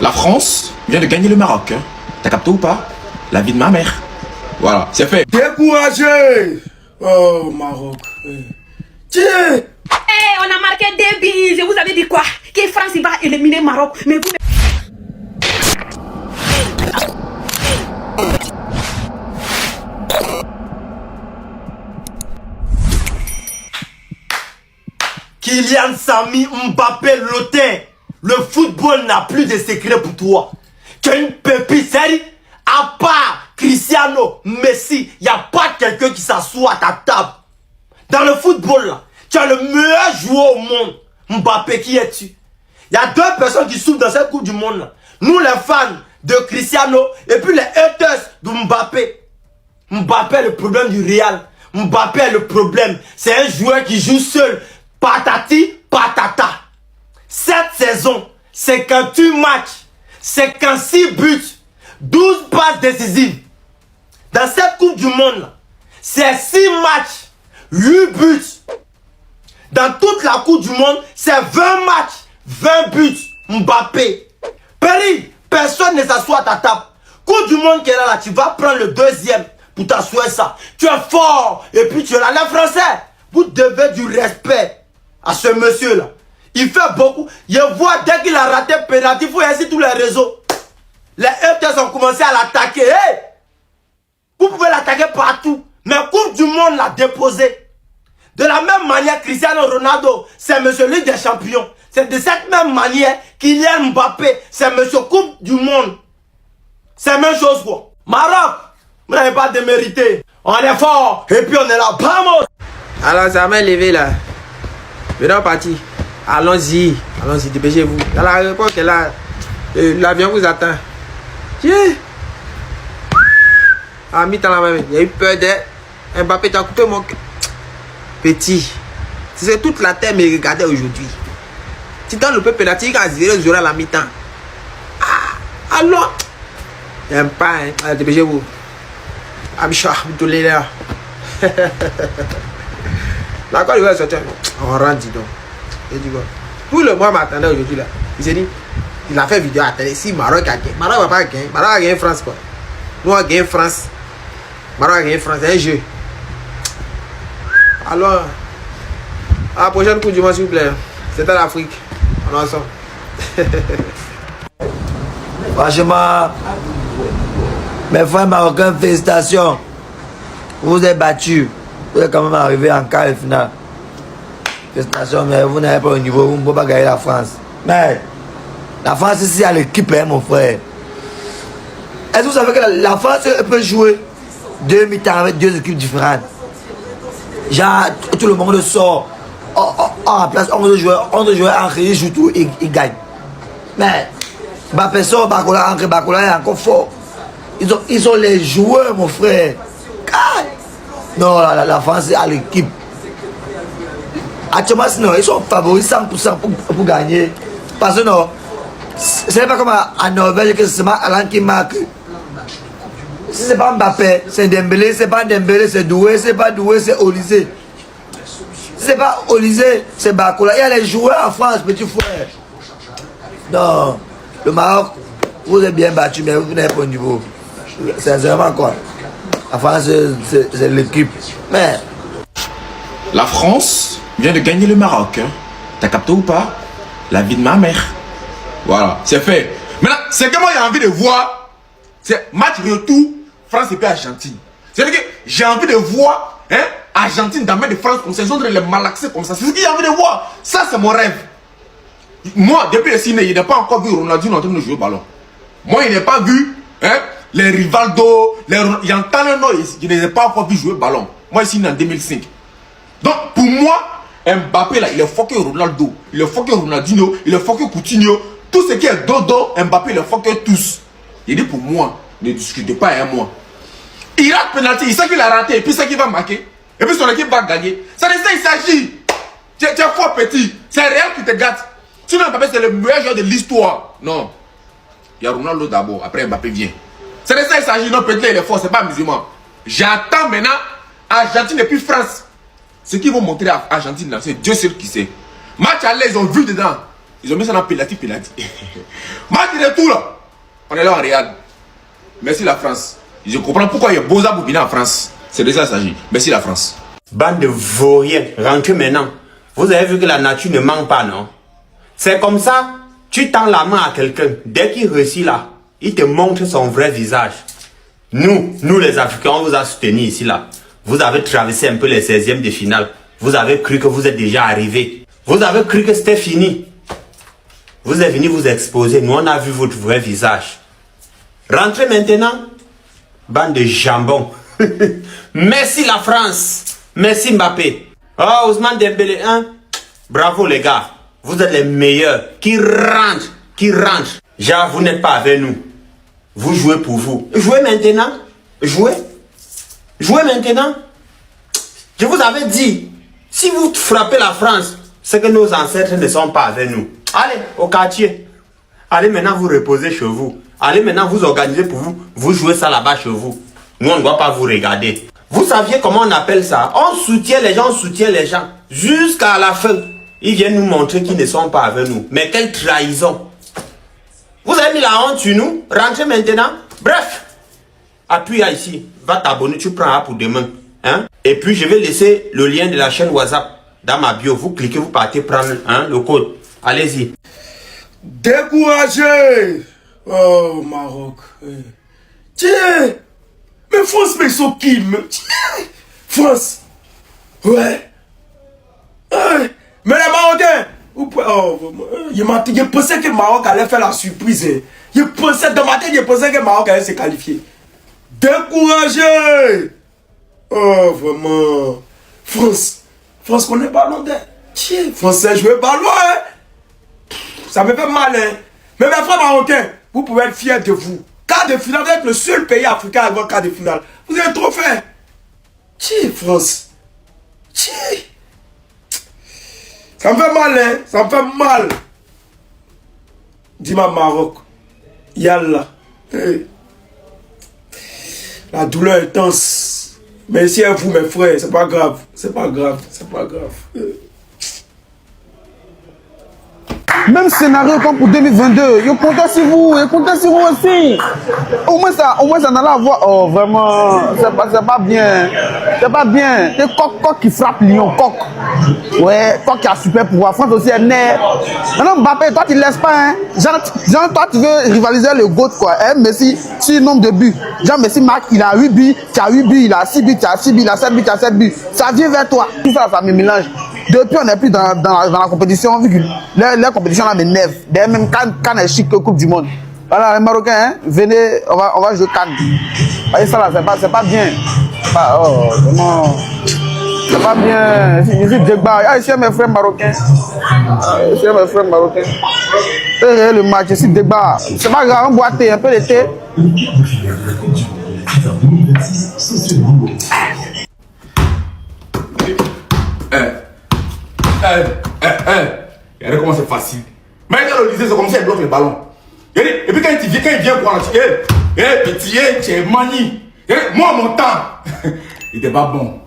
La France vient de gagner le Maroc. Hein. T'as capté ou pas? La vie de ma mère. Voilà, c'est fait. Découragé. Oh, Maroc. Tiens. On a marqué 2 buts. Je vous avais dit quoi? Que France va éliminer Maroc. Mais vous... Kylian Sami Mbappé Lotin, le football n'a plus de secret pour toi. Tu es une pépite, sérieux? À part Cristiano, Messi, il n'y a pas quelqu'un qui s'assoit à ta table. Dans le football, là, tu es le meilleur joueur au monde. Mbappé, qui es-tu? Il y a 2 personnes qui souffrent dans cette Coupe du Monde. Là. Nous, les fans de Cristiano, et puis les haters de Mbappé. Mbappé est le problème du Real. Mbappé est le problème. C'est un joueur qui joue seul. Patati, patata. Cette saison, 58 matchs, 56 buts, 12 passes décisives. Dans cette Coupe du Monde, c'est 6 matchs, 8 buts. Dans toute la Coupe du Monde, c'est 20 matchs, 20 buts. Mbappé. Péri, personne ne s'assoit à ta table. Coupe du Monde qui est là, tu vas prendre le 2e pour t'asseoir ça. Tu es fort et puis tu es là. Les Français, vous devez du respect à ce monsieur-là. Il fait beaucoup. Je vois dès qu'il a raté penalty, il faut ainsi tous les réseaux. Les haters ont commencé à l'attaquer. Hey! Vous pouvez l'attaquer partout. Mais Coupe du Monde l'a déposé. De la même manière, Cristiano Ronaldo, c'est monsieur Ligue des Champions. C'est de cette même manière Kylian Mbappé, c'est monsieur Coupe du Monde. C'est la même chose quoi. Maroc, vous n'avez pas démérité. On est fort et puis on est là. Vamos! Alors ça m'a levé là. Maintenant parti. Allons-y. Allons-y, dépêchez-vous. Dans l'aéroport qui est là. L'avion vous attend. Tiens. À mi-temps la même. Il y a eu peur de Mbappé, tu as coupé mon cœur. Petit. C'est toute la terre me regardait aujourd'hui. Si dans le peu pénalty, il a 0-0 à la mi-temps. Ah, alors. J'aime pas, hein. Allez, dépêchez-vous. Abicha, vous là. La Côte d'Ivoire est sortie. On rentre, dis donc. Et dis quoi? Tout le monde m'attendait aujourd'hui là. Il s'est dit, il a fait vidéo à télé. Si Maroc a gagné, Maroc va pas gagner. Maroc a gagné France quoi. Nous on a gagné France. Maroc a gagné France. C'est un jeu. Alors, à la prochaine Coupe du Monde s'il vous plaît. C'est à l'Afrique. On est ensemble. Franchement, mes frères marocains, félicitations. Vous êtes battus. Vous êtes quand même arrivé en quart de finale. Félicitations, mais vous n'avez pas au niveau, vous ne pouvez pas gagner la France. Mais la France ici a l'équipe, hein, mon frère. Est-ce que vous savez que la France peut jouer 2 mi-temps avec 2 équipes différentes? Genre, tout le monde sort en place, 11 joueurs en créé, joue tout, ils gagnent. Mais Mbappé sort, Bakola est encore fort. Ils ont les joueurs, mon frère. Non, la France est à l'équipe. Actuellement, sinon, ils sont favoris 100% pour gagner. Parce que non, ce n'est pas comme en Norvège que c'est Alain qui marque. Si ce n'est pas Mbappé, c'est Dembélé, c'est pas Dembélé, c'est Doué, c'est pas Doué, c'est Olysée. Si c'est pas Olysée, c'est Bakola. Il y a les joueurs en France, petit frère. Non, le Maroc, vous êtes bien battu, mais vous n'êtes pas au niveau. Sincèrement, quoi. La France, c'est l'équipe. Mais La France vient de gagner le Maroc. Hein. T'as capté ou pas? La vie de ma mère. Voilà, c'est fait. Maintenant, c'est que moi j'ai envie de voir. C'est match retour France et puis Argentine. C'est-à-dire que j'ai envie de voir Argentine dans la main de France comme ça. Ils ont les malaxer comme ça. C'est ce que j'ai envie de voir. Ça, c'est mon rêve. Moi, depuis le ciné, il n'a pas encore vu Ronaldinho en train de jouer au ballon. Moi, il n'a pas vu les Rivaldo, il entend le nom, je ne les ai pas encore vu jouer au ballon. Moi, ici, en 2005. Donc, pour moi, Mbappé, là, il est fucké Ronaldo, il est fucké Ronaldinho, il est fucké Coutinho. Tout ce qui est dodo, Mbappé, il est fucké tous. Il dit pour moi, ne discutez pas avec moi. Il rate penalty, il sait qu'il a raté, et puis il sait qu'il va marquer. Et puis son équipe va gagner. Ça de ça, il s'agit. Tu es fort petit, c'est réel qui te gâte. Sinon, Mbappé, c'est le meilleur joueur de l'histoire. Non. Il y a Ronaldo d'abord, après Mbappé vient. C'est de ça il s'agit, non, peut-être il est fort, c'est pas musulman. J'attends maintenant Argentine et puis France. Ce qu'ils vont montrer à Argentine, c'est Dieu seul qui sait. Match aller, ils ont vu dedans. Ils ont mis ça dans Pelati. Match de retour là. On est là en Real. Merci la France. Je comprends pourquoi il y a Boza Boubina en France. C'est de ça qu'il s'agit. Merci la France. Bande de vauriens, rentrez maintenant. Vous avez vu que la nature ne manque pas, non? C'est comme ça, tu tends la main à quelqu'un. Dès qu'il réussit là, il te montre son vrai visage. Nous les Africains, on vous a soutenu ici là. Vous avez traversé un peu les 16e de finale. Vous avez cru que vous êtes déjà arrivé. Vous avez cru que c'était fini. Vous êtes venu vous exposer. Nous, on a vu votre vrai visage. Rentrez maintenant. Bande de jambon. Merci la France. Merci Mbappé. Oh, Ousmane Dembélé, hein? Bravo les gars. Vous êtes les meilleurs. Qui rentrent. Genre, vous n'êtes pas avec nous. Vous jouez pour vous. Jouez maintenant. Jouez maintenant. Je vous avais dit, si vous frappez la France, c'est que nos ancêtres ne sont pas avec nous. Allez, au quartier. Allez maintenant vous reposer chez vous. Allez maintenant vous organiser pour vous. Vous jouez ça là-bas chez vous. Nous, on ne doit pas vous regarder. Vous saviez comment on appelle ça? On soutient les gens, jusqu'à la fin. Ils viennent nous montrer qu'ils ne sont pas avec nous. Mais quelle trahison! Vous avez mis la honte sur nous? Rentrez maintenant. Bref, appuie ici. Va t'abonner, tu prends pour demain. Hein? Et puis, je vais laisser le lien de la chaîne WhatsApp dans ma bio. Vous cliquez, vous partez prendre le code. Allez-y. Découragé. Oh, Maroc. Tiens. Mais France, mais ils sont qui? France. Ouais. Mais les Marocains. Je pensais que le Maroc allait faire la surprise. Dans ma tête, je pensais que le Maroc allait se qualifier. Découragé. Oh, vraiment. France connaît ballon d'air. Tiens, Français jouer ballon, hein. Ça me fait mal, hein. Mais mes frères marocains, vous pouvez être fiers de vous. Quart de finale, vous êtes le seul pays africain à avoir quart de finale. Vous êtes trop fait. Tiens, France. Tiens. Ça me fait mal, hein. Ça me fait mal. Dis-moi, Maroc. Yallah. Hey. La douleur est intense. Merci à vous, mes frères. C'est pas grave. C'est pas grave. Même scénario comme pour 2022. Je comptais sur vous aussi. Au moins ça n'allait avoir. Oh, vraiment, c'est pas bien. C'est pas bien. C'est coq qui frappe Lyon, coq. Ouais, coq qui a super pouvoir. France aussi est né. Maintenant, Mbappé, toi, tu ne laisses pas. Hein. Genre, toi, tu veux rivaliser le GOAT, quoi. Hein, Messi, sur le nombre de buts. Genre, Messi, Marc, il a 8 buts, tu as 8 buts, il a 6 buts, tu as 6 buts, il a 7 buts, tu as 7 buts. Ça vient vers toi. Tout ça, ça me mélange. Depuis, on n'est plus dans la compétition, vu que la compétition là m'énerve. D'ailleurs, même Cannes est chic que Coupe du Monde. Voilà, les Marocains, hein, venez, on va jouer Cannes. Voyez ça là, c'est pas bien. Oh, vraiment. C'est pas bien. Ici, Djegba. Ah, ici, mes frères marocains. Et le match, ici, Djegba. C'est pas grave, on boit thé, un peu de thé. Regardez comment c'est facile. Mais quand le lycée, c'est comme ça, il bloque le ballon. Et puis quand il vient quoi, tu petit, tu es mani. Moi, mon temps, il était pas bon.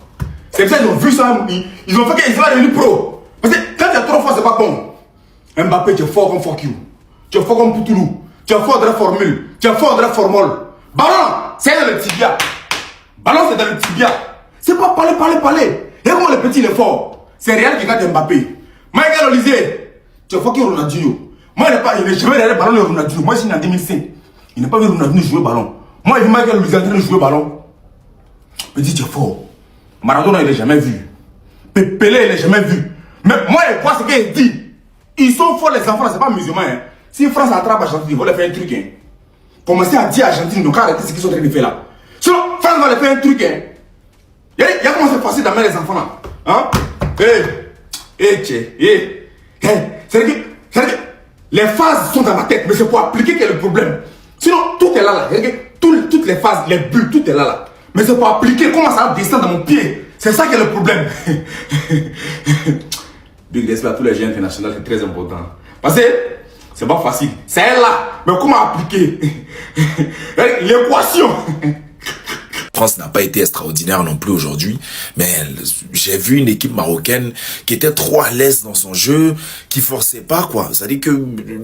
C'est pour ça qu'ils ont vu ça, ils ont fait qu'ils soient devenus pro. Parce que quand tu es trop fort, c'est pas bon. Mbappé, tu es fort comme fuck you. Tu es fort comme Poutoulou. Tu es fort de la formule. Tu es fort de la formule. Ballon, c'est dans le tibia. Ballon, c'est dans le tibia. C'est pas parler. Regarde comment le petit il est fort. C'est réel qui gagne Mbappé. Moi, regarde Olysée. Tu es fucking Ronaldinho. Moi, il n'est jamais derrière le ballon de Ronaldinho. Moi, je suis en 2005. Il n'est pas vu Ronaldinho jouer ballon. Moi, il veut Michael Olysée en train de jouer ballon. Petit, tu es fort. Maradona, il n'est jamais vu. Pelé, il n'est jamais vu. Mais moi, je vois ce qu'il dit. Ils sont forts, les enfants, c'est pas musulman. Hein. Si France attrape Argentine, ils vont leur faire un truc. Hein. Commencez à dire à Argentine, donc arrêtez ce qu'ils sont en train de faire là. Sinon, France va leur faire un truc. Hein. Il y a comment c'est facile d'amener les enfants là. Hein? C'est-à-dire que les phases sont dans ma tête, mais c'est pour appliquer qu'il y a le problème. Sinon, tout est là. Toutes les phases, les bulles, tout est là. Mais c'est pour appliquer comment ça va descendre dans mon pied. C'est ça qui est le problème. Big respect à tous les jeunes internationaux, c'est très important. Parce que c'est pas facile. C'est là. Mais comment appliquer l'équation? France n'a pas été extraordinaire non plus aujourd'hui, mais j'ai vu une équipe marocaine qui était trop à l'aise dans son jeu, qui forçait pas, quoi. C'est-à-dire que,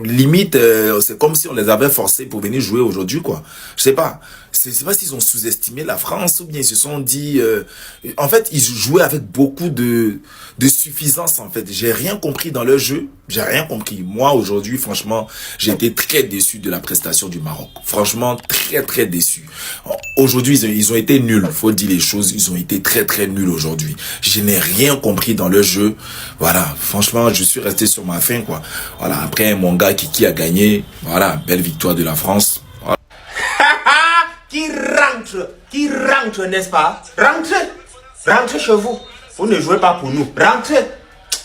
limite, c'est comme si on les avait forcés pour venir jouer aujourd'hui, quoi. Je sais pas. Je sais pas s'ils ont sous-estimé la France ou bien ils se sont dit... en fait, ils jouaient avec beaucoup de suffisance, en fait. J'ai rien compris dans leur jeu. J'ai rien compris. Moi, aujourd'hui, franchement, j'ai été très déçu de la prestation du Maroc. Franchement, très, très déçu. Aujourd'hui, ils ont été nuls. Faut dire les choses. Ils ont été très, très nuls aujourd'hui. Je n'ai rien compris dans leur jeu. Voilà. Franchement, je suis resté sur ma faim, quoi. Voilà. Après, mon gars Kiki a gagné. Voilà. Belle victoire de la France. Voilà. Qui rentre, n'est-ce pas? Rentrez chez vous. Vous ne jouez pas pour nous. Rentrez.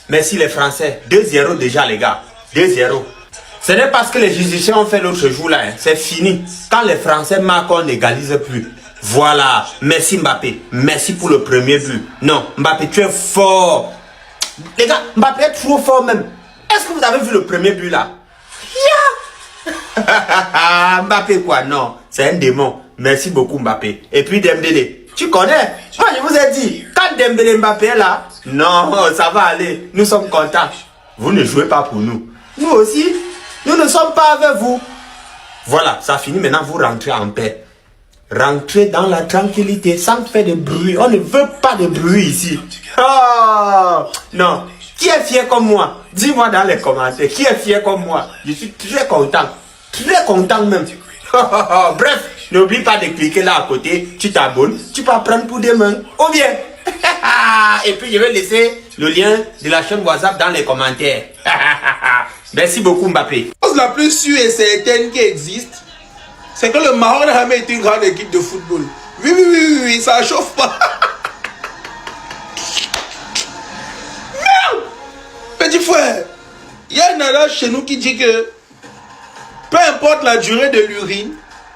Merci les Français. 2-0 déjà, les gars. 2-0. Ce n'est parce que les Égyptiens ont fait l'autre jour là. Hein. C'est fini. Quand les Français marquent, on n'égalise plus. Voilà. Merci Mbappé. Merci pour le premier but. Non, Mbappé, tu es fort. Les gars, Mbappé est trop fort même. Est-ce que vous avez vu le premier but là? Mbappé quoi? Non, c'est un démon. Merci beaucoup Mbappé. Et puis Dembélé, tu connais? Moi je vous ai dit, quand Dembélé Mbappé est là, non, ça va aller. Nous sommes contents. Vous ne jouez pas pour nous. Nous aussi, nous ne sommes pas avec vous. Voilà, ça finit maintenant, vous rentrez en paix. Rentrez dans la tranquillité, sans faire de bruit. On ne veut pas de bruit ici. Oh, non. Qui est fier comme moi? Dis-moi dans les commentaires, qui est fier comme moi? Je suis très content. Très content même. Bref, n'oublie pas de cliquer là à côté, tu t'abonnes, tu peux apprendre pour demain. Ou bien. Et puis je vais laisser le lien de la chaîne WhatsApp dans les commentaires. Merci beaucoup Mbappé. La chose la plus sûre et certaine qui existe, c'est que le Maroc n'a jamais été une grande équipe de football. Oui, ça chauffe pas. Merde! Petit frère, il y a un adage chez nous qui dit que peu importe la durée de l'urine,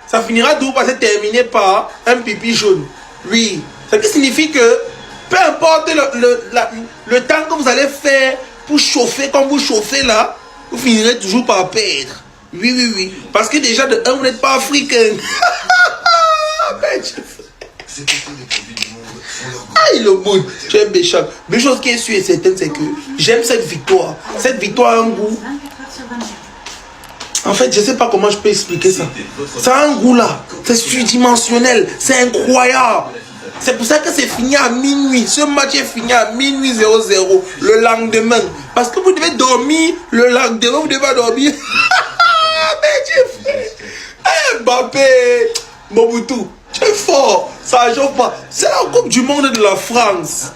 ça finira toujours par se terminer par un pipi jaune. Oui, ce qui signifie que peu importe le temps que vous allez faire pour chauffer, comme vous chauffez là, vous finirez toujours par perdre. Oui. Parce que déjà de 1, vous n'êtes pas africain. Aïe le monde, tu es méchant. Mais chose qui est sûre et certaine, c'est que j'aime cette victoire. Cette victoire a un goût. En fait, je ne sais pas comment je peux expliquer ça. Ça a un goût là. C'est surdimensionnel. C'est incroyable. C'est pour ça que c'est fini à minuit. Ce match est fini à minuit 0-0 le lendemain. Parce que vous devez dormir le lendemain. Vous devez dormir. Mbappé, Mobutu, tu es fort. Ça ne joue pas. C'est la Coupe du Monde de la France.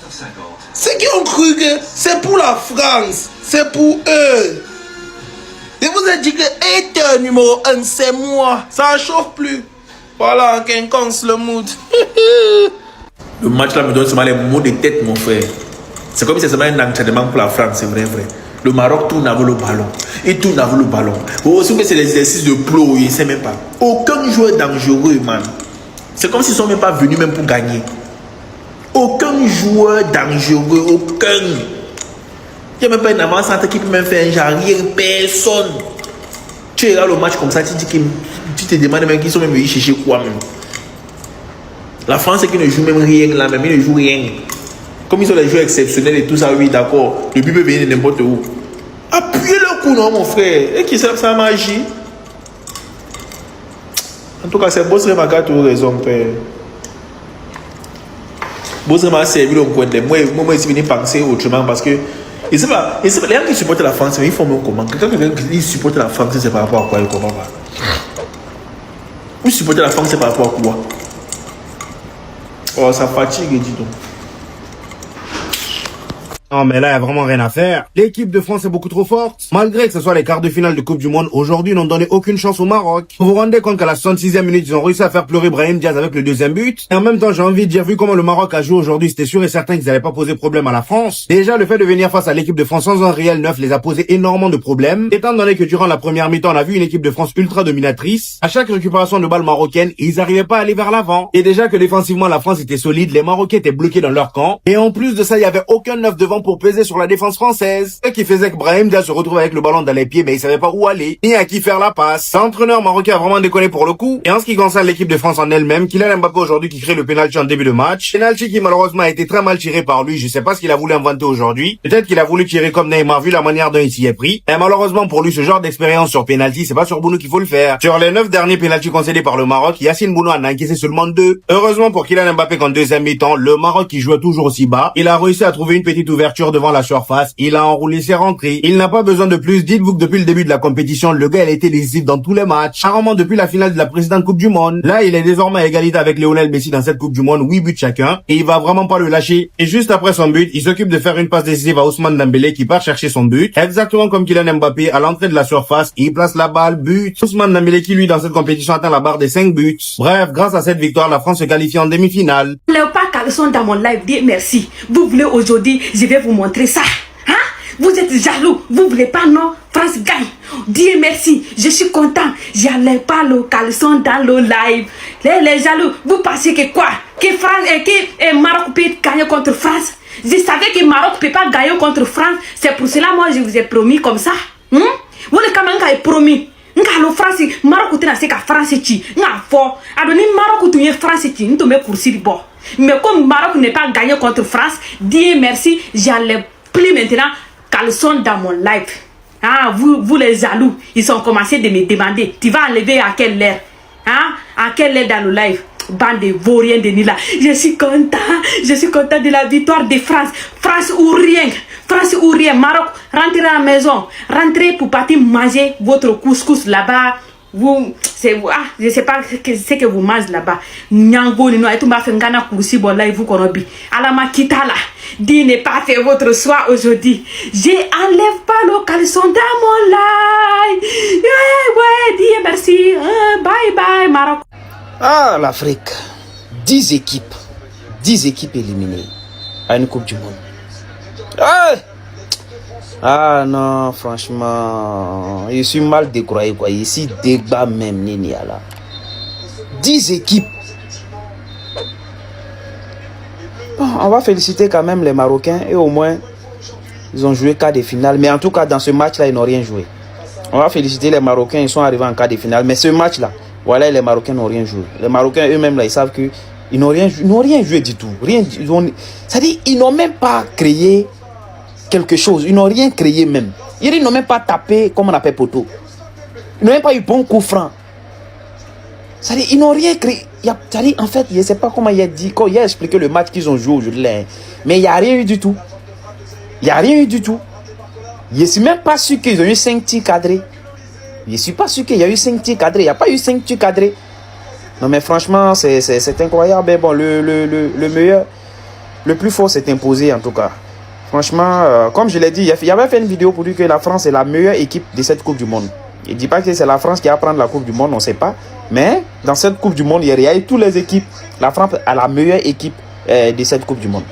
Ceux qui ont cru que c'est pour la France, c'est pour eux. Je vous ai dit que hater numéro 1, c'est moi. Ça ne chauffe plus. Voilà, quinconce le mood. Le match là me donne seulement les mots de tête, mon frère. C'est comme si c'était un entraînement pour la France, c'est vrai. Le Maroc tourne avec le ballon. Il tourne avec le ballon. Aussi que c'est l'exercice de plo, il ne sait même pas. Aucun joueur dangereux, man. C'est comme s'ils ne sont même pas venus même pour gagner. Aucun joueur dangereux, aucun. Il n'y a même pas une avance-centre qui peut même faire un genre, rien, personne. Tu regardes le match comme ça, tu te demandes même qu'ils sont même venus chercher quoi même. La France qui ne joue même rien là, même ils ne jouent rien. Comme ils ont des joueurs exceptionnels et tout ça, oui, d'accord. Le but peut venir de n'importe où. Appuyez le coup, non, mon frère. Et qui sait ça magie. En tout cas, c'est Bosrema qui a toujours raison, père. Bosrema a servi le point de moi. Moi, je suis venu penser autrement parce que. Et c'est pas. Les gens qui supportent la France, ils font même comment. Quelqu'un qui supporte la France, c'est par rapport à quoi? Il comprend pas. Vous supportez la France, c'est par rapport à quoi? Oh, ça fatigue, dis donc. Non mais là, il n'y a vraiment rien à faire. L'équipe de France est beaucoup trop forte. Malgré que ce soit les quarts de finale de Coupe du Monde, aujourd'hui, ils n'ont donné aucune chance au Maroc. Vous vous rendez compte qu'à la 66e minute, ils ont réussi à faire pleurer Brahim Diaz avec le deuxième but. Et en même temps, j'ai envie de dire, vu comment le Maroc a joué aujourd'hui, c'était sûr et certain qu'ils n'allaient pas poser problème à la France. Déjà, le fait de venir face à l'équipe de France sans un réel neuf les a posé énormément de problèmes. Étant donné que durant la première mi-temps, on a vu une équipe de France ultra dominatrice. À chaque récupération de balle marocaine, ils n'arrivaient pas à aller vers l'avant. Et déjà que défensivement, la France était solide, les Marocains étaient bloqués dans leur camp. Et en plus de ça, il n'y avait aucun neuf devant ballon pour peser sur la défense française. Ce qui faisait que Brahim Diaz se retrouve avec le ballon dans les pieds, mais il savait pas où aller, ni à qui faire la passe. L'entraîneur marocain a vraiment déconné pour le coup. Et en ce qui concerne l'équipe de France en elle-même, Kylian Mbappé aujourd'hui qui crée le penalty en début de match. Penalty qui malheureusement a été très mal tiré par lui. Je sais pas ce qu'il a voulu inventer aujourd'hui. Peut-être qu'il a voulu tirer comme Neymar vu la manière dont il s'y est pris. Et malheureusement pour lui, ce genre d'expérience sur penalty, c'est pas sur Bounou qu'il faut le faire. Sur les 9 derniers penalty concédés par le Maroc, Yacine Bounou en a encaissé seulement 2. Heureusement pour Kylian Mbappé qu'en deuxième mi-temps, le Maroc qui jouait toujours aussi bas, il a réussi à trouver une petite ouverture devant la surface. Il a enroulé ses rentrées. Il n'a pas besoin de plus. Dites-vous que depuis le début de la compétition, le gars, il a été décisif dans tous les matchs. Rarement depuis la finale de la précédente Coupe du Monde. Là, il est désormais à égalité avec Lionel Messi dans cette Coupe du Monde, 8 buts chacun. Et il va vraiment pas le lâcher. Et juste après son but, il s'occupe de faire une passe décisive à Ousmane Dembélé qui part chercher son but. Exactement comme Kylian Mbappé à l'entrée de la surface. Il place la balle, but. Ousmane Dembélé qui, lui, dans cette compétition atteint la barre des 5 buts. Bref, grâce à cette victoire, la France se qualifie en demi-finale. Les pas caleçons dans mon live, dis merci. Vous voulez aujourd'hui, je vais vous montrer ça. Hein? Vous êtes jaloux, vous voulez pas, non? France gagne. Dieu merci, je suis content. J'allais pas le caleçon dans le live. Les jaloux, vous pensez que quoi? Que France et que Maroc peut gagner contre France? Je savais que Maroc peut pas gagner contre France. C'est pour cela, moi, je vous ai promis comme ça. Vous les camarades avez promis. Ngalo France, Maroc tena se ka France ti. Nga fo. Adoni Maroc tu ye France ti, nous tomber coursi bon. Mais comme Maroc n'est pas gagné contre France, Dieu merci, j'allais plus maintenant caleçon dans mon live. Ah, vous les jaloux, ils ont commencé de me demander, tu vas enlever à quelle heure? Hein? À quelle heure dans le live? Bande de vauriens de Nila. Je suis content de la victoire de France. France ou rien. France ou rien. Maroc, rentrez à la maison. Rentrez pour partir manger votre couscous là-bas. Vous, je sais pas ce que vous mangez là-bas. Nyango, Nino, et tout m'a fait un gana coursi, bon là, vous konobi. Alama Kitala, dis ne pas fait votre choix aujourd'hui. J'enlève pas le caleçon dans mon live. Ouais, dis merci. Bye bye, Maroc. Ah, l'Afrique. 10 équipes éliminées à une Coupe du Monde. Ah non, franchement, je suis mal décroyé quoi. Ici, débat même, Nini là. 10 équipes. Bon, on va féliciter quand même les Marocains et au moins, ils ont joué quart de finale. Mais en tout cas, dans ce match-là, ils n'ont rien joué. On va féliciter les Marocains, ils sont arrivés en quart de finale. Mais ce match-là, voilà, les Marocains n'ont rien joué. Les Marocains eux-mêmes, là, ils savent qu'ils n'ont rien joué du tout. C'est-à-dire, ils n'ont même pas créé quelque chose. Ils n'ont rien créé même. Ils n'ont même pas tapé, comme on appelle poteau. Ils n'ont même pas eu bon coup franc. C'est-à-dire, ils n'ont rien créé. C'est-à-dire, en fait, je ne sais pas comment il a dit, quand il a expliqué le match qu'ils ont joué aujourd'hui, là, mais il n'y a rien eu du tout. Il n'y a rien eu du tout. Je ne suis même pas sûr qu'ils ont eu 5 tirs cadrés. Je ne suis pas sûr qu'il y a eu 5 tirs cadrés. Il n'y a pas eu 5 tirs cadrés. Non, mais franchement, c'est incroyable. Mais bon, le meilleur, le plus fort s'est imposé en tout cas. Franchement, comme je l'ai dit, il y avait fait une vidéo pour dire que la France est la meilleure équipe de cette Coupe du Monde. Il ne dit pas que c'est la France qui va prendre la Coupe du Monde, on ne sait pas. Mais dans cette Coupe du Monde, il y a eu toutes les équipes. La France a la meilleure équipe de cette Coupe du Monde.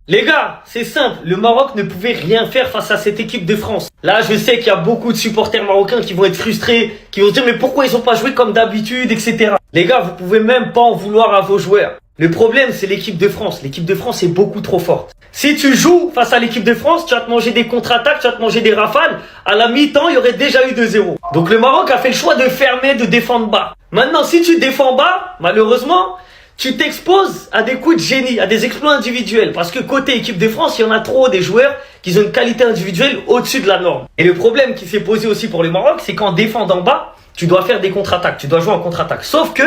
Les gars, c'est simple, le Maroc ne pouvait rien faire face à cette équipe de France. Là, je sais qu'il y a beaucoup de supporters marocains qui vont être frustrés, qui vont se dire mais pourquoi ils n'ont pas joué comme d'habitude, etc. Les gars, vous pouvez même pas en vouloir à vos joueurs. Le problème, c'est l'équipe de France. L'équipe de France est beaucoup trop forte. Si tu joues face à l'équipe de France, tu vas te manger des contre-attaques, tu vas te manger des rafales. À la mi-temps, il y aurait déjà eu 2-0. Donc le Maroc a fait le choix de fermer, de défendre bas. Maintenant, si tu défends bas, malheureusement, tu t'exposes à des coups de génie, à des exploits individuels. Parce que côté équipe de France, il y en a trop des joueurs qui ont une qualité individuelle au-dessus de la norme. Et le problème qui s'est posé aussi pour le Maroc, c'est qu'en défendant bas, tu dois faire des contre-attaques, tu dois jouer en contre-attaque. Sauf que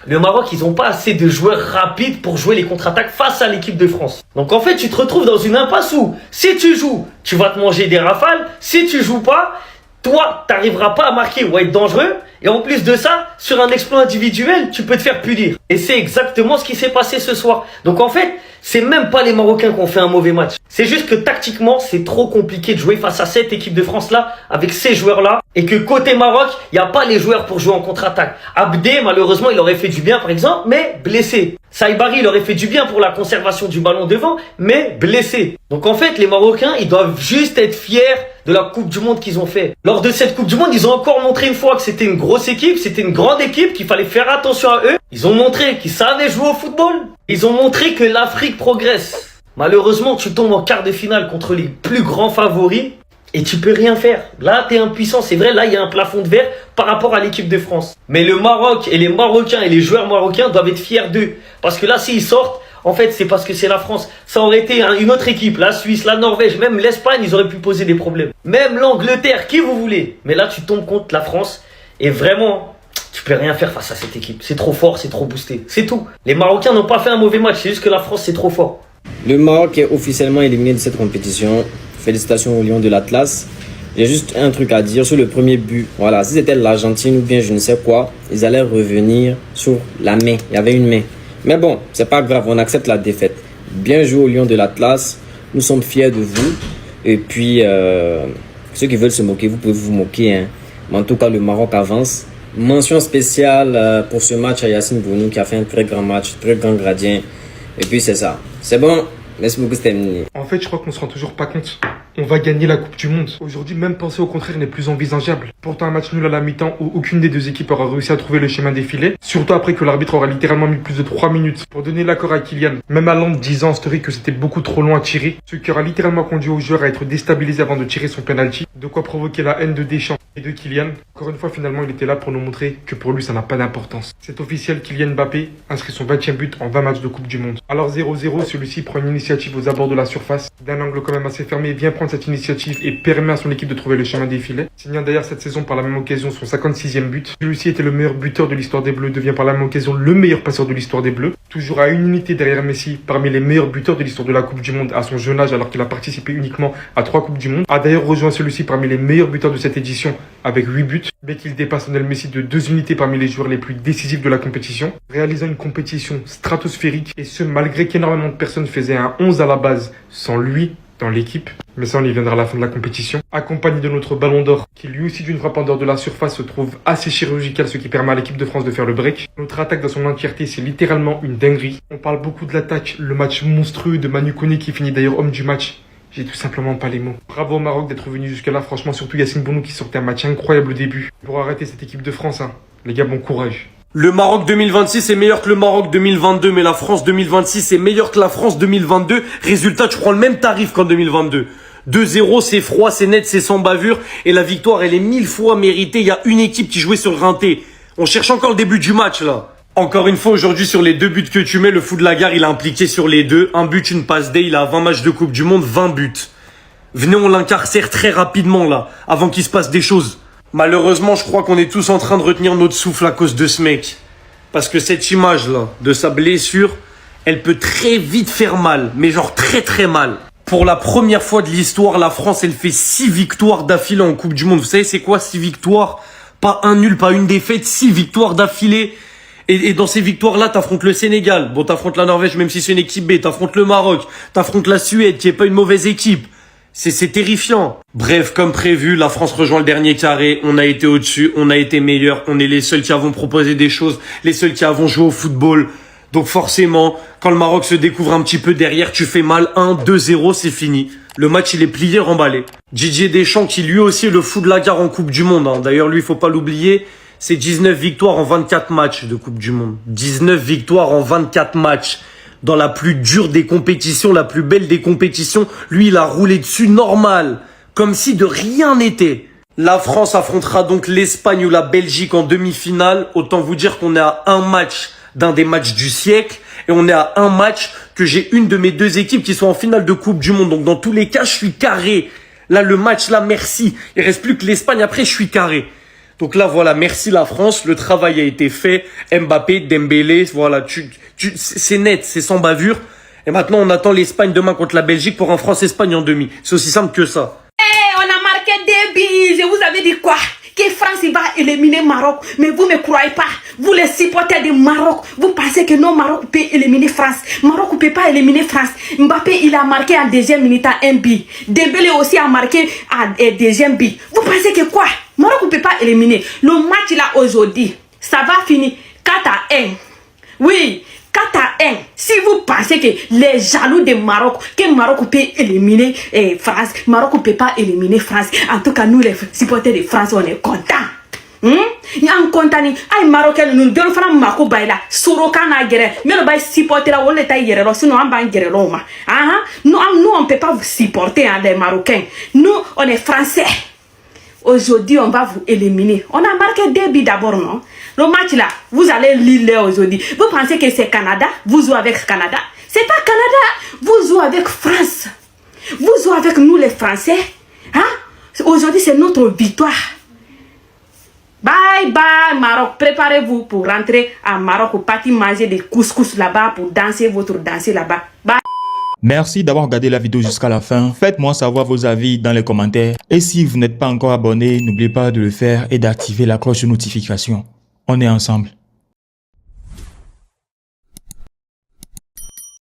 le Maroc, ils n'ont pas assez de joueurs rapides pour jouer les contre-attaques face à l'équipe de France. Donc en fait, tu te retrouves dans une impasse où, si tu joues, tu vas te manger des rafales. Si tu joues pas, toi, tu n'arriveras pas à marquer ou à être dangereux. Et en plus de ça, sur un exploit individuel, tu peux te faire punir. Et c'est exactement ce qui s'est passé ce soir. Donc en fait, c'est même pas les Marocains qui ont fait un mauvais match. C'est juste que tactiquement, c'est trop compliqué de jouer face à cette équipe de France-là, avec ces joueurs-là. Et que côté Maroc, il n'y a pas les joueurs pour jouer en contre-attaque. Abdé, malheureusement, il aurait fait du bien, par exemple, mais blessé. Saïbari, il aurait fait du bien pour la conservation du ballon devant, mais blessé. Donc en fait, les Marocains, ils doivent juste être fiers de la Coupe du Monde qu'ils ont fait. Lors de cette Coupe du Monde, ils ont encore montré une fois que c'était une grosse équipe, c'était une grande équipe, qu'il fallait faire attention à eux. Ils ont montré qu'ils savaient jouer au football. Ils ont montré que l'Afrique progresse. Malheureusement, tu tombes en quart de finale contre les plus grands favoris et tu peux rien faire. Là, t'es impuissant. C'est vrai, là, il y a un plafond de verre par rapport à l'équipe de France. Mais le Maroc et les Marocains et les joueurs marocains doivent être fiers d'eux. Parce que là, s'ils sortent, en fait, c'est parce que c'est la France. Ça aurait été une autre équipe, la Suisse, la Norvège, même l'Espagne, ils auraient pu poser des problèmes. Même l'Angleterre, qui vous voulez. Mais là, tu tombes contre la France et vraiment, tu peux rien faire face à cette équipe. C'est trop fort, c'est trop boosté. C'est tout. Les Marocains n'ont pas fait un mauvais match, c'est juste que la France, c'est trop fort. Le Maroc est officiellement éliminé de cette compétition. Félicitations aux Lions de l'Atlas. J'ai juste un truc à dire sur le premier but. Voilà, si c'était l'Argentine ou bien je ne sais quoi, ils allaient revenir sur la main. Il y avait une main. Mais bon, c'est pas grave, on accepte la défaite. Bien joué aux Lions de l'Atlas. Nous sommes fiers de vous. Et puis, ceux qui veulent se moquer, vous pouvez vous moquer. Hein. Mais en tout cas, le Maroc avance. Mention spéciale pour ce match à Yacine Bounou qui a fait un très grand match, très grand gradien. Et puis c'est ça. C'est bon. Merci beaucoup, c'était terminé. En fait, je crois qu'on se rend toujours pas compte. On va gagner la Coupe du Monde. Aujourd'hui, même penser au contraire n'est plus envisageable. Pourtant, un match nul à la mi-temps où aucune des deux équipes aura réussi à trouver le chemin défilé. Surtout après que l'arbitre aura littéralement mis plus de 3 minutes pour donner l'accord à Kylian. Même Haaland disant en story que c'était beaucoup trop loin à tirer. Ce qui aura littéralement conduit au joueur à être déstabilisé avant de tirer son penalty. De quoi provoquer la haine de Deschamps et de Kylian. Encore une fois, finalement, il était là pour nous montrer que pour lui, ça n'a pas d'importance. C'est officiel, Kylian Mbappé inscrit son 20e but en 20 matchs de Coupe du Monde. Alors 0-0, celui-ci prend une initiative aux abords de la surface. D'un angle quand même assez fermé, vient prendre cette initiative et permet à son équipe de trouver le chemin défilé. Signant d'ailleurs cette saison par la même occasion son 56e but. Celui-ci était le meilleur buteur de l'histoire des Bleus, devient par la même occasion le meilleur passeur de l'histoire des Bleus. Toujours à une unité derrière Messi, parmi les meilleurs buteurs de l'histoire de la Coupe du Monde à son jeune âge alors qu'il a participé uniquement à 3 Coupes du Monde. A d'ailleurs rejoint celui-ci parmi les meilleurs buteurs de cette édition avec 8 buts, mais qu'il dépasse Lionel Messi de 2 unités parmi les joueurs les plus décisifs de la compétition, réalisant une compétition stratosphérique et ce malgré qu'énormément de personnes faisaient un 11 à la base sans lui dans l'équipe, mais ça on y viendra à la fin de la compétition, accompagné de notre ballon d'or, qui lui aussi d'une frappe en dehors de la surface se trouve assez chirurgical, ce qui permet à l'équipe de France de faire le break. Notre attaque dans son entièreté, c'est littéralement une dinguerie. On parle beaucoup de l'attaque, le match monstrueux de Manu Koné qui finit d'ailleurs homme du match. J'ai tout simplement pas les mots. Bravo au Maroc d'être venu jusque-là, franchement, surtout Yacine Bounou qui sortait un match incroyable au début. Pour arrêter cette équipe de France, hein. Les gars, bon courage. Le Maroc 2026 est meilleur que le Maroc 2022, mais la France 2026 est meilleure que la France 2022. Résultat, tu prends le même tarif qu'en 2022. 2-0, c'est froid, c'est net, c'est sans bavure. Et la victoire, elle est 1000 fois méritée. Il y a une équipe qui jouait sur le rinté. On cherche encore le début du match, là. Encore une fois, aujourd'hui, sur les 2 buts que tu mets, le fou de la gare, il a impliqué sur les 2. Un but, une passe D, il a 20 matchs de Coupe du Monde, 20 buts. Venez, on l'incarcère très rapidement, là, avant qu'il se passe des choses. Malheureusement, je crois qu'on est tous en train de retenir notre souffle à cause de ce mec. Parce que cette image-là, de sa blessure, elle peut très vite faire mal. Mais genre très très mal. Pour la première fois de l'histoire, la France, elle fait 6 victoires d'affilée en Coupe du Monde. Vous savez, c'est quoi 6 victoires? Pas un nul, pas une défaite, 6 victoires d'affilée. Et dans ces victoires-là, t'affrontes le Sénégal. Bon, t'affrontes la Norvège, même si c'est une équipe B. T'affrontes le Maroc. T'affrontes la Suède, qui est pas une mauvaise équipe. C'est terrifiant. Bref, comme prévu, la France rejoint le dernier carré. On a été au-dessus, on a été meilleur. On est les seuls qui avons proposé des choses, les seuls qui avons joué au football. Donc forcément, quand le Maroc se découvre un petit peu derrière, tu fais mal. 1-2-0, c'est fini. Le match, il est plié, remballé. Didier Deschamps, qui lui aussi est le fou de la gare en Coupe du Monde. Hein. D'ailleurs, lui, il faut pas l'oublier. C'est 19 victoires en 24 matchs de Coupe du Monde. 19 victoires en 24 matchs. Dans la plus dure des compétitions, la plus belle des compétitions, lui, il a roulé dessus normal. Comme si de rien n'était. La France affrontera donc l'Espagne ou la Belgique en demi-finale. Autant vous dire qu'on est à un match d'un des matchs du siècle. Et on est à un match que j'ai une de mes 2 équipes qui sont en finale de Coupe du Monde. Donc dans tous les cas, je suis carré. Là, le match, là, merci. Il reste plus que l'Espagne. Après, je suis carré. Donc là, voilà, merci la France. Le travail a été fait. Mbappé, Dembélé, voilà, c'est net, c'est sans bavure. Et maintenant, on attend l'Espagne demain contre la Belgique pour un France-Espagne en demi. C'est aussi simple que ça. On a marqué 2 buts. Je vous avais dit quoi? Que France va éliminer Maroc. Mais vous ne croyez pas. Vous les supporters du Maroc, vous pensez que non, Maroc peut éliminer France. Maroc ne peut pas éliminer France. Mbappé, il a marqué en 2e minute à 1 but. Dembélé aussi a marqué à 2e but. Vous pensez que quoi? Maroc ne peut pas éliminer. Le match là aujourd'hui, ça va finir 4-1. Oui, 4-1. Si vous pensez que les jaloux de Maroc, que Maroc peut éliminer France, Maroc ne peut pas éliminer France. En tout cas, nous les supporters de France, on est contents. Y'an kontani ay marocain nous delu fana mako bayla soroka na gere mais le bay supporter la wole ta yere lo sinon on va gere lo ma nous on peut pas vous supporter hein, les marocains nous on est français. Aujourd'hui on va vous éliminer. On a marqué 2 buts d'abord non. Le match là vous allez lire aujourd'hui. Vous pensez que c'est Canada? Vous jouez avec Canada? C'est pas Canada. Vous jouez avec France. Vous jouez avec nous les Français. Aujourd'hui c'est notre victoire. Bye bye Maroc, préparez-vous pour rentrer à Maroc, pour partir manger des couscous là-bas, pour danser votre danser là-bas. Bye. Merci d'avoir regardé la vidéo jusqu'à la fin. Faites-moi savoir vos avis dans les commentaires. Et si vous n'êtes pas encore abonné, n'oubliez pas de le faire et d'activer la cloche de notification. On est ensemble.